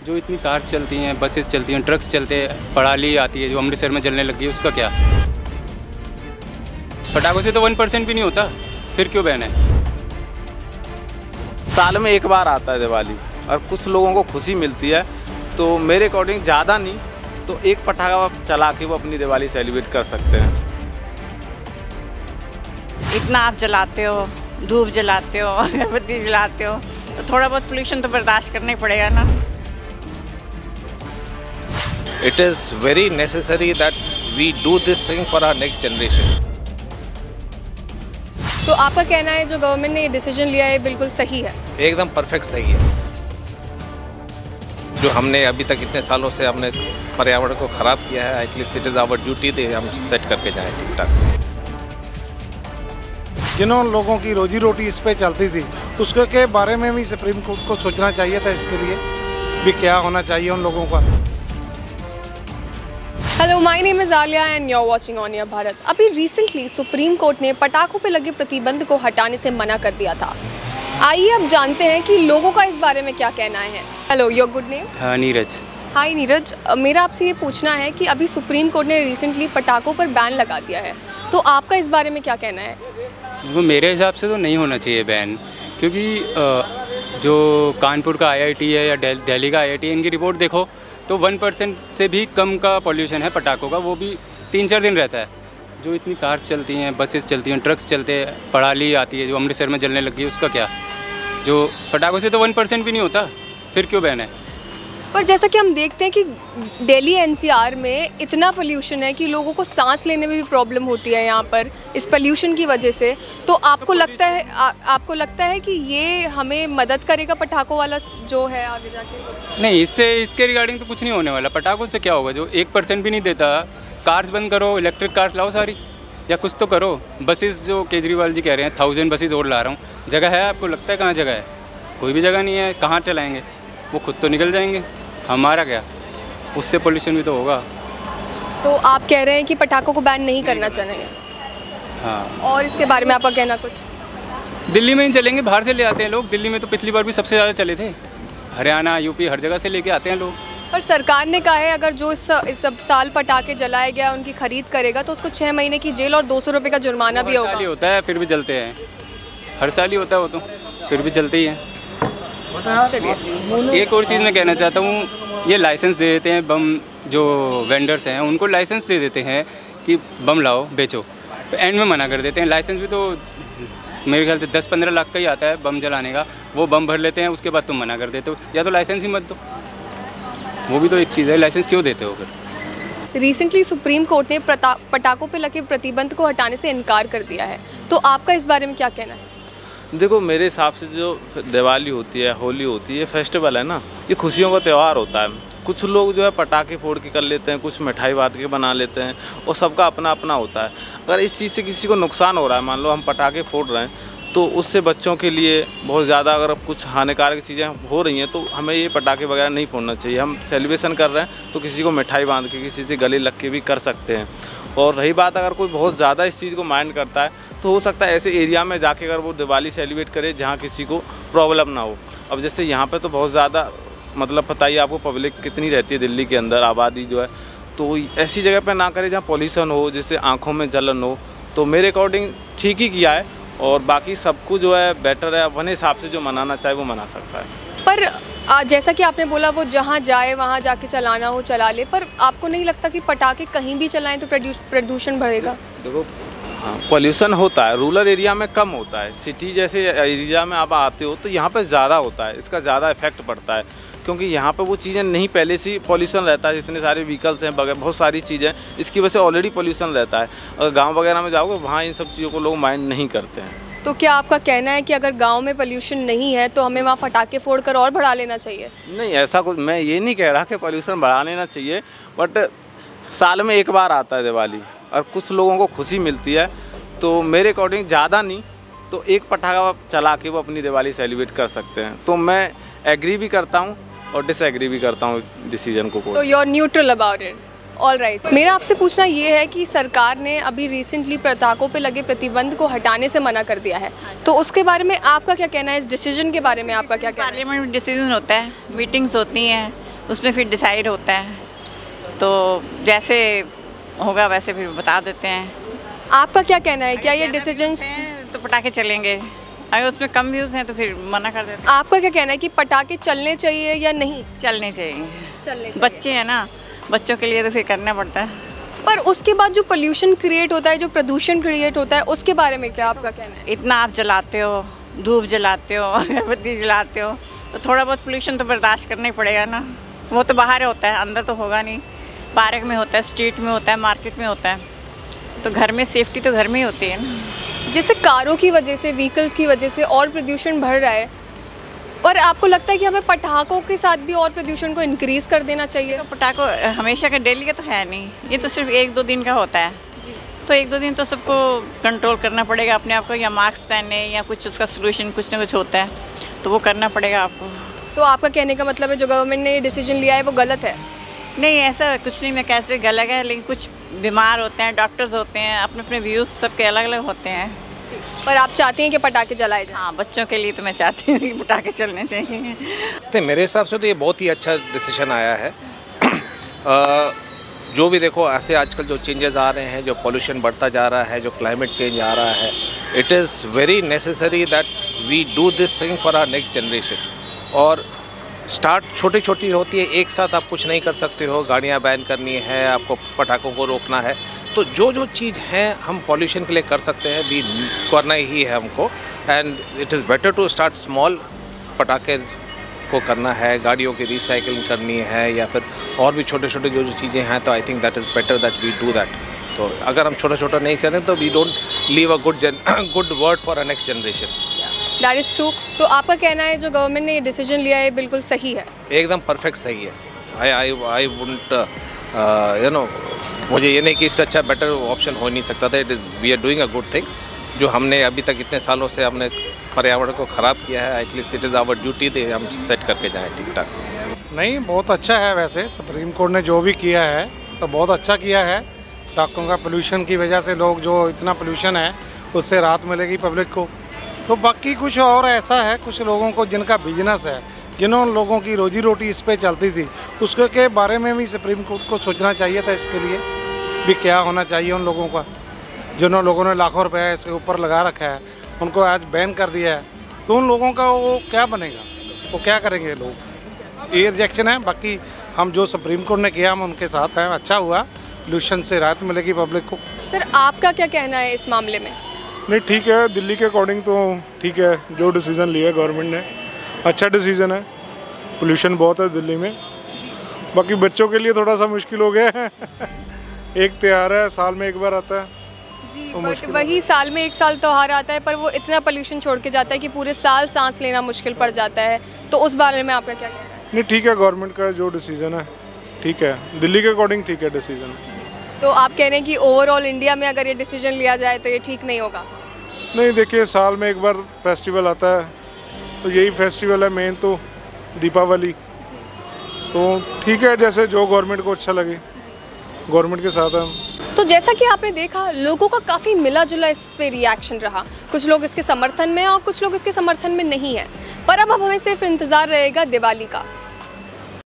जो इतनी कार्स चलती हैं, बसेस चलती हैं, ट्रक्स चलते हैं, पराली आती है जो अमृतसर में जलने लग गई, उसका क्या? पटाखों से तो 1% भी नहीं होता, फिर क्यों बैन है? साल में एक बार आता है दिवाली और कुछ लोगों को खुशी मिलती है, तो मेरे अकॉर्डिंग ज़्यादा नहीं तो एक पटाखा चला के वो अपनी दिवाली सेलिब्रेट कर सकते हैं। इतना आप जलाते हो, धूप जलाते हो, अगरबत्ती जलाते हो, तो थोड़ा बहुत पोल्यूशन तो बर्दाश्त करना ही पड़ेगा ना। It is very necessary that we do this thing for our next generation. तो आपका कहना है जो गवर्नमेंट ने ये डिसीजन लिया है बिल्कुल सही है? एकदम परफेक्ट सही है। जो हमने अभी तक इतने सालों से हमने पर्यावरण को खराब किया है, at least it is our duty they हम सेट करके जाएं ठीक ठाक। जिन्होंने लोगों की रोजी रोटी इस पे चलती थी, उसके के बारे में भी सुप्रीम कोर्ट को सोचना चाहिए था, इसके लिए भी क्या होना चाहिए उन लोगों का। Hello, my name is Alia and you are watching on your Bharat. अभी रिसेंटली सुप्रीम कोर्ट ने पटाखों पे लगे प्रतिबंध को हटाने से मना कर दिया था। आइए अब जानते हैं कि लोगों का इस बारे में क्या कहना है। Hello, your good name? हाँ, नीरज। हाय नीरज, मेरा आपसे ये पूछना है कि अभी सुप्रीम कोर्ट ने रिसेंटली पटाखों पर बैन लगा दिया है, तो आपका इस बारे में क्या कहना है? वो मेरे हिसाब से तो नहीं होना चाहिए बैन, क्योंकि जो कानपुर का IIT है या दिल्ली का IIT है, इनकी रिपोर्ट देखो तो 1% से भी कम का पॉल्यूशन है पटाखों का, वो भी 3-4 दिन रहता है। जो इतनी कार्स चलती हैं, बसेस चलती हैं, ट्रक्स चलते हैं, पराली आती है जो अमृतसर में जलने लग गई, उसका क्या? जो पटाखों से तो 1% भी नहीं होता, फिर क्यों बैन है? पर जैसा कि हम देखते हैं कि दिल्ली NCR में इतना पोल्यूशन है कि लोगों को सांस लेने में भी प्रॉब्लम होती है यहाँ पर इस पोल्यूशन की वजह से। तो आपको लगता है कि ये हमें मदद करेगा पटाखों वाला जो है आगे जाके? नहीं, इसके रिगार्डिंग तो कुछ नहीं होने वाला। पटाखों से क्या होगा? जो 1% भी नहीं देता, कार्स बंद करो, इलेक्ट्रिक कार्स लाओ सारी, या कुछ तो करो। बसेस जो केजरीवाल जी कह रहे हैं 1000 बसेस और ला रहा हूँ, जगह है? आपको लगता है कहाँ जगह है? कोई भी जगह नहीं है, कहाँ चलाएँगे? वो खुद तो निकल जाएंगे, हमारा क्या? उससे पोल्यूशन भी तो होगा। तो आप कह रहे हैं कि पटाखों को बैन नहीं करना चाहिए? हाँ। और इसके बारे में आपका कहना कुछ? दिल्ली में ही चलेंगे, बाहर से ले आते हैं लोग। दिल्ली में तो पिछली बार भी सबसे ज़्यादा चले थे, हरियाणा यूपी हर जगह से लेके आते हैं लोग। पर सरकार ने कहा है अगर जो इस सब साल पटाखे जलाए गया उनकी खरीद करेगा तो उसको 6 महीने की जेल और 200 रुपये का जुर्माना भी होगा। हर साल ही होता है, फिर भी जलते हैं। हर साल ही होता है वो तो, फिर भी जलते ही हैं। चलिए, एक और चीज़ मैं कहना चाहता हूँ, ये लाइसेंस दे देते हैं बम, जो वेंडर्स हैं उनको लाइसेंस दे देते हैं कि बम लाओ बेचो, तो एंड में मना कर देते हैं। लाइसेंस भी तो मेरे ख्याल से 10-15 लाख का ही आता है बम जलाने का, वो बम भर लेते हैं, उसके बाद तुम मना कर देते हो। या तो लाइसेंस ही मत दो, वो भी तो एक चीज़ है, लाइसेंस क्यों देते हो फिर? रिसेंटली सुप्रीम कोर्ट ने पटाखों पर लगे प्रतिबंध को हटाने से इनकार कर दिया है, तो आपका इस बारे में क्या कहना है? देखो, मेरे हिसाब से जो दिवाली होती है, होली होती है, फेस्टिवल है ना, ये खुशियों का त्यौहार होता है। कुछ लोग जो है पटाखे फोड़ के कर लेते हैं, कुछ मिठाई बांट के बना लेते हैं, और सबका अपना अपना होता है। अगर इस चीज़ से किसी को नुकसान हो रहा है, मान लो हम पटाखे फोड़ रहे हैं, तो उससे बच्चों के लिए बहुत ज़्यादा अगर कुछ हानिकारक चीज़ें हो रही हैं तो हमें ये पटाखे वगैरह नहीं फोड़ना चाहिए। हम सेलिब्रेशन कर रहे हैं तो किसी को मिठाई बांध के, किसी से गले लग के भी कर सकते हैं। और रही बात अगर कोई बहुत ज़्यादा इस चीज़ को माइंड करता है तो हो सकता है ऐसे एरिया में जाके अगर वो दिवाली सेलिब्रेट करे जहाँ किसी को प्रॉब्लम ना हो। अब जैसे यहाँ पे तो बहुत ज़्यादा, मतलब पता ही आपको पब्लिक कितनी रहती है दिल्ली के अंदर, आबादी जो है, तो ऐसी जगह पे ना करे जहाँ पॉल्यूशन हो, जिससे आँखों में जलन हो। तो मेरे अकॉर्डिंग ठीक ही किया है, और बाकी सबको जो है बेटर है, अपने हिसाब से जो मनाना चाहे वो मना सकता है। पर जैसा कि आपने बोला वो जहाँ जाए वहाँ जाके चलाना हो चला ले, पर आपको नहीं लगता कि पटाखे कहीं भी चलाएं तो प्रदूषण बढ़ेगा? देखो, हाँ, पॉल्यूशन होता है, रूरल एरिया में कम होता है, सिटी जैसे एरिया में आप आते हो तो यहाँ पे ज़्यादा होता है, इसका ज़्यादा इफेक्ट पड़ता है, क्योंकि यहाँ पे वो चीज़ें नहीं, पहले से ही पॉल्यूशन रहता है, इतने सारे व्हीकल्स हैं, बहुत सारी चीज़ें, इसकी वजह से ऑलरेडी पॉल्यूशन रहता है। अगर गांव वगैरह में जाओगे वहाँ इन सब चीज़ों को लोग माइंड नहीं करते हैं। तो क्या आपका कहना है कि अगर गांव में पोल्यूशन नहीं है तो हमें वहाँ पटाखे फोड़कर और बढ़ा लेना चाहिए? नहीं, ऐसा कुछ मैं ये नहीं कह रहा कि पोल्यूशन बढ़ा लेना चाहिए, बट साल में एक बार आता है दिवाली और कुछ लोगों को खुशी मिलती है, तो मेरे अकॉर्डिंग ज़्यादा नहीं तो एक पटाखा चला के वो अपनी दिवाली सेलिब्रेट कर सकते हैं। तो मैं एग्री भी करता हूँ और डिसएग्री भी करता हूँ इस डिसीजन को। तो you are neutral about it? All right. मेरा आपसे पूछना ये है कि सरकार ने अभी रिसेंटली पटाखों पे लगे प्रतिबंध को हटाने से मना कर दिया है, तो उसके बारे में आपका क्या कहना है? इस डिसीजन के बारे में आपका क्या कहना है? पार्लियामेंट में डिसीजन होता है, मीटिंग्स होती हैं, उसमें फिर डिसाइड होता है, तो जैसे होगा वैसे फिर बता देते हैं। आपका क्या कहना है, क्या ये डिसीजंस? तो पटाखे चलेंगे, अगर उसमें कम व्यूज़ हैं तो फिर मना कर देते हैं। आपका क्या कहना है कि पटाखे चलने चाहिए या नहीं? चलने चाहिए, चलने चाहिए। बच्चे हैं ना, बच्चों के लिए तो फिर करना पड़ता है। पर उसके बाद जो पोल्यूशन क्रिएट होता है, जो प्रदूषण क्रिएट होता है, उसके बारे में क्या आपका कहना है? इतना आप जलाते हो, धूप जलाते हो, अगरबत्ती जलाते हो, तो थोड़ा बहुत पोल्यूशन तो बर्दाश्त करना ही पड़ेगा ना। वो तो बाहर होता है, अंदर तो होगा नहीं। पार्क में होता है, स्ट्रीट में होता है, मार्केट में होता है, तो घर में सेफ्टी तो घर में ही होती है ना। जैसे कारों की वजह से, व्हीकल्स की वजह से और प्रदूषण बढ़ रहा है, और आपको लगता है कि हमें पटाखों के साथ भी और प्रदूषण को इंक्रीज़ कर देना चाहिए? तो पटाखों हमेशा का डेली का तो है नहीं, ये तो सिर्फ 1-2 दिन का होता है। तो 1-2 दिन तो सबको कंट्रोल करना पड़ेगा अपने आप को, या मास्क पहने या कुछ उसका सोल्यूशन कुछ ना कुछ होता है, तो वो करना पड़ेगा आपको। तो आपका कहने का मतलब है जो गवर्नमेंट ने ये डिसीजन लिया है वो गलत है? नहीं, ऐसा कुछ नहीं, मैं कैसे गलत है, लेकिन कुछ बीमार होते हैं, डॉक्टर्स होते हैं, अपने अपने व्यूज़ सबके अलग अलग होते हैं। पर आप चाहती हैं कि पटाखे जलाए जाएं? हाँ, बच्चों के लिए तो मैं चाहती हूँ कि पटाखे चलने चाहिए। तो मेरे हिसाब से तो ये बहुत ही अच्छा डिसीजन आया है। जो भी देखो, ऐसे आजकल जो चेंजेस आ रहे हैं, जो पोल्यूशन बढ़ता जा रहा है, जो क्लाइमेट चेंज आ रहा है, it is very necessary that we do this thing for our next generation. और स्टार्ट छोटी छोटी होती है, एक साथ आप कुछ नहीं कर सकते हो। गाड़ियाँ बैन करनी है, आपको पटाखों को रोकना है, तो जो जो चीज़ हैं हम पॉल्यूशन के लिए कर सकते हैं, भी करना ही है हमको। And it is better to start small. पटाखे को करना है, गाड़ियों की रिसाइकिलिंग करनी है, या फिर और भी छोटे छोटे जो जो चीज़ें हैं, तो I think that is better that we do that. तो अगर हम छोटा छोटा नहीं करें तो we don't leave a good word for a next generation. That is true. तो आपका कहना है जो गवर्नमेंट ने ये डिसीजन लिया है बिल्कुल सही है? एकदम परफेक्ट सही है। आई वुडंट यू नो, मुझे ये नहीं कि इससे अच्छा बेटर ऑप्शन हो नहीं सकता था। It is we are doing a good thing. जो हमने अभी तक इतने सालों से हमने पर्यावरण को ख़राब किया है, at least it is our duty थे हम सेट करके जाएँ ठीक ठाक। नहीं, बहुत अच्छा है। वैसे सुप्रीम कोर्ट ने जो भी किया है तो बहुत अच्छा किया है। पटाखों का पोल्यूशन की वजह से लोग, जो इतना पोल्यूशन है उससे राहत मिलेगी पब्लिक को। तो बाकी कुछ और ऐसा है, कुछ लोगों को जिनका बिजनेस है, जिन्होंने लोगों की रोजी रोटी इस पे चलती थी, उसके के बारे में भी सुप्रीम कोर्ट को सोचना चाहिए था। इसके लिए भी क्या होना चाहिए उन लोगों का, जिन लोगों ने लाखों रुपए इसके ऊपर लगा रखा है, उनको आज बैन कर दिया है, तो उन लोगों का वो क्या बनेगा, वो क्या करेंगे लोग? ये रिजेक्शन है। बाकी हम जो सुप्रीम कोर्ट ने किया हम उनके साथ हैं, अच्छा हुआ, पोल्यूशन से राहत मिलेगी पब्लिक को। सर, आपका क्या कहना है इस मामले में? नहीं, ठीक है, दिल्ली के अकॉर्डिंग तो ठीक है, जो डिसीज़न लिया गवर्नमेंट ने अच्छा डिसीज़न है। पोल्यूशन बहुत है दिल्ली में, बाकी बच्चों के लिए थोड़ा सा मुश्किल हो गया है। एक त्यौहार है, साल में एक बार आता है जी, तो बट वही साल में एक साल त्यौहार आता है, पर वो इतना पोल्यूशन छोड़ के जाता है कि पूरे साल सांस लेना मुश्किल पड़ जाता है। तो उस बारे में आपका क्या कहना है? नहीं, ठीक है, गवर्नमेंट का जो डिसीज़न है ठीक है, दिल्ली के अकॉर्डिंग ठीक है डिसीज़न। तो आप कह रहे हैं कि ओवरऑल इंडिया में अगर ये डिसीजन लिया जाए तो ये ठीक नहीं होगा? नहीं, देखिए, साल में एक बार फेस्टिवल आता है, तो यही फेस्टिवल है मेन तो, दीपावली। तो ठीक है, जैसे जो गवर्नमेंट को अच्छा लगे, गवर्नमेंट के साथ हम। तो जैसा कि आपने देखा, लोगों का काफ़ी मिला जुला इस पे रिएक्शन रहा। कुछ लोग इसके समर्थन में और कुछ लोग इसके समर्थन में नहीं है। पर अब हमें सिर्फ इंतज़ार रहेगा दिवाली का।